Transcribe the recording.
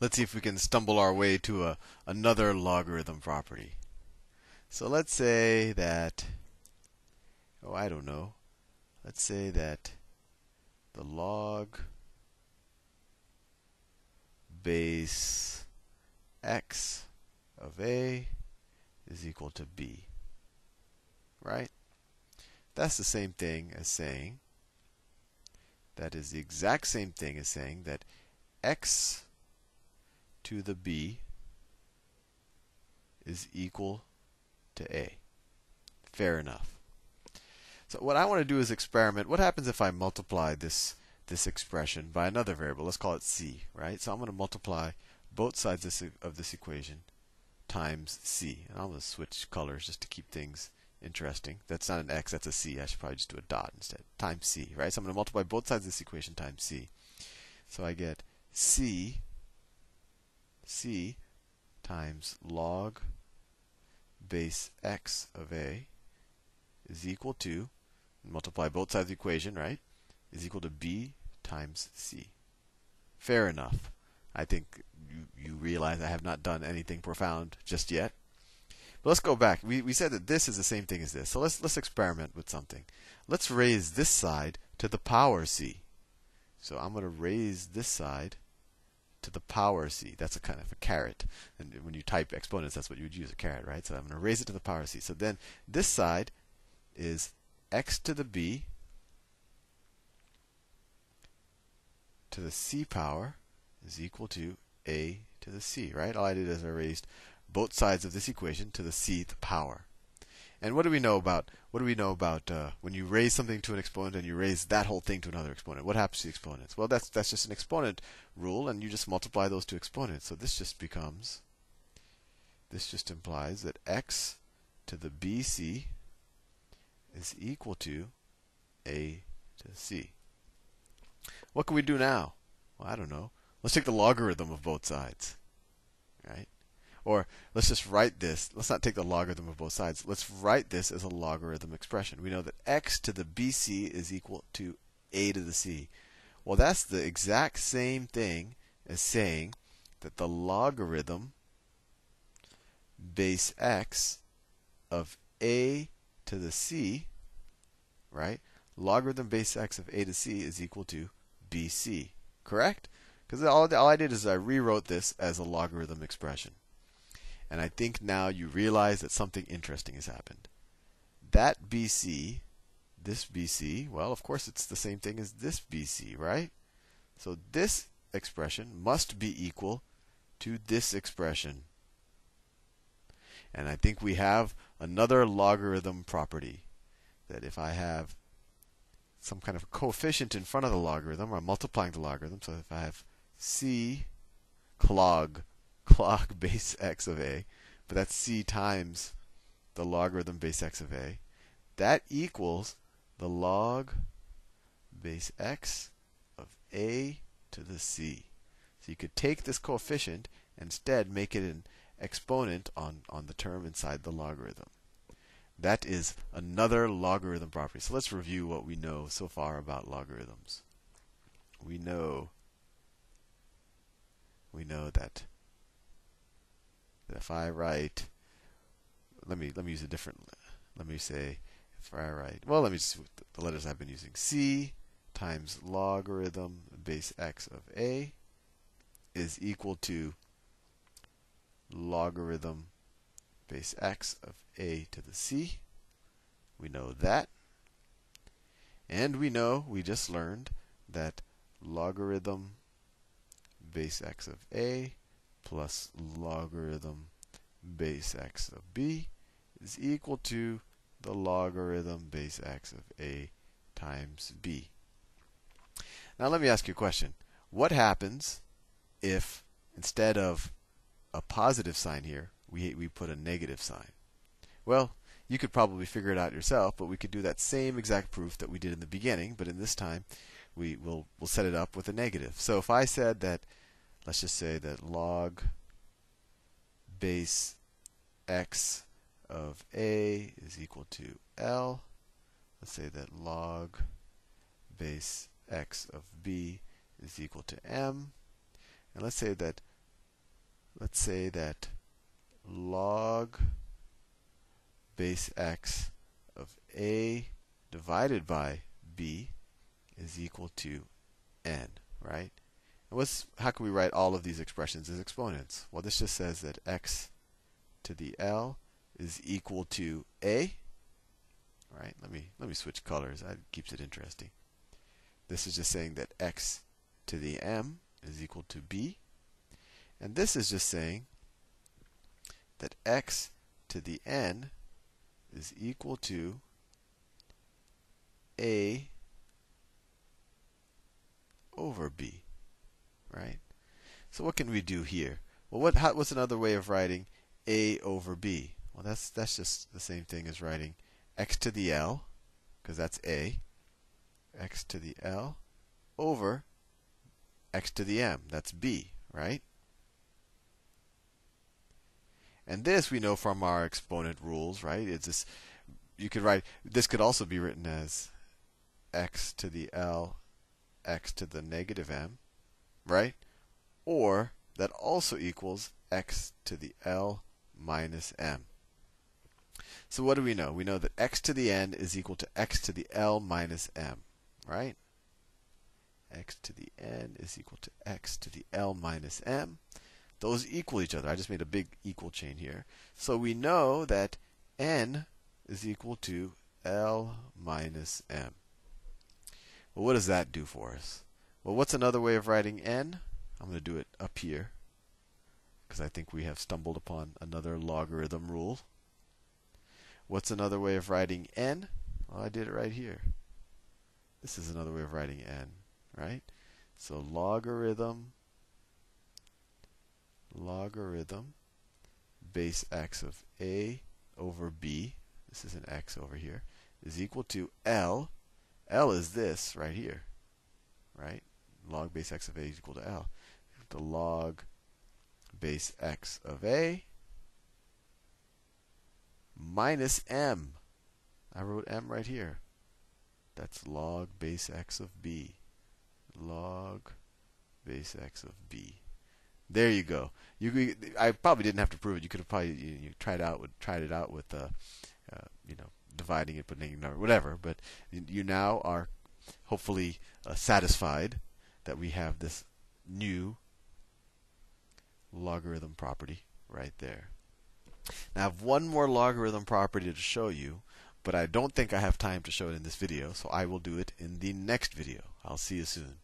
Let's see if we can stumble our way to another logarithm property. So let's say that, oh, I don't know. Let's say that the log base x of a is equal to b. Right? That's the same thing as saying, that is the exact same thing as saying that x to the b is equal to a. Fair enough. So what I want to do is experiment. What happens if I multiply this expression by another variable? Let's call it c, right? So I'm going to multiply both sides of this equation times c. And I'm going to switch colors just to keep things interesting. That's not an x, that's a c. I should probably just do a dot instead. Times c, right? So I'm going to multiply both sides of this equation times c. So I get c times log base x of a is equal to, multiply both sides of the equation, right? Is equal to b times c. Fair enough. I think you realize I have not done anything profound just yet. But let's go back. We said that this is the same thing as this. So let's experiment with something. Let's raise this side to the power c. So I'm going to raise this side to the power c. That's a kind of a caret. And when you type exponents, that's what you would use, a caret, right? So I'm going to raise it to the power c. So then this side is x to the b to the c power is equal to a to the c, right? All I did is I raised both sides of this equation to the cth power. And what do we know about when you raise something to an exponent and you raise that whole thing to another exponent? What happens to the exponents? Well, that's just an exponent rule, and you just multiply those two exponents. So this just implies that x to the bc is equal to a to c. What can we do now? Well, I don't know. Let's take the logarithm of both sides, right? Or let's just write this. Let's not take the logarithm of both sides. Let's write this as a logarithm expression. We know that x to the bc is equal to a to the c. Well, that's the exact same thing as saying that the logarithm base x of a to the c, right? Logarithm base x of a to c is equal to bc. Correct? Because all I did is I rewrote this as a logarithm expression. And I think now you realize that something interesting has happened. That BC, this BC, well, of course it's the same thing as this BC, right? So this expression must be equal to this expression. And I think we have another logarithm property. That if I have some kind of a coefficient in front of the logarithm, or I'm multiplying the logarithm, so if I have c clog base x of a, but that's c times the logarithm base x of a, that equals the log base x of a to the c. So you could take this coefficient and instead make it an exponent on the term inside the logarithm. That is another logarithm property. So let's review what we know so far about logarithms. We know that if I write, let me use a different, let me say, if I write, well, let me just, the letters I've been using, c times logarithm base x of a is equal to logarithm base x of a to the c. We know that. And we just learned that logarithm base x of a plus logarithm base x of b is equal to the logarithm base x of a times b. Now let me ask you a question. What happens if instead of a positive sign here, we put a negative sign? Well, you could probably figure it out yourself, but we could do that same exact proof that we did in the beginning, but in this time we'll set it up with a negative. So if I said that, let's just say that log base x of a is equal to L. Let's say that log base x of b is equal to m. And let's say that let's say that log base x of a divided by b is equal to n, right? And how can we write all of these expressions as exponents? Well, this just says that x to the L is equal to a, right? Let me switch colors. That keeps it interesting. This is just saying that x to the m is equal to b. And this is just saying that x to the n is equal to a over b, right? So what can we do here? Well, what's another way of writing a over b? Well, that's just the same thing as writing x to the L, because that's a, x to the L over x to the m, that's b, right? And this we know from our exponent rules, right? It's this, you could write, this could also be written as x to the L, x to the negative m, right? Or that also equals x to the L minus m. So what do we know? We know that x to the n is equal to x to the L minus m, right? X to the n is equal to x to the L minus m. Those equal each other. I just made a big equal chain here. So we know that n is equal to L minus m. Well, what does that do for us? Well, what's another way of writing n? I'm going to do it up here, because I think we have stumbled upon another logarithm rule. What's another way of writing n? Well, I did it right here. This is another way of writing n, right? So logarithm base x of a over b, this is an x over here, is equal to L. L is this right here, right? Log base x of a is equal to L. The log base x of a minus m. I wrote m right here. That's log base x of b. Log base x of b. There you go. I probably didn't have to prove it. You could have probably tried it out with dividing it, putting a number, whatever. But you now are hopefully satisfied that we have this new logarithm property right there. Now I have one more logarithm property to show you, but I don't think I have time to show it in this video, so I will do it in the next video. I'll see you soon.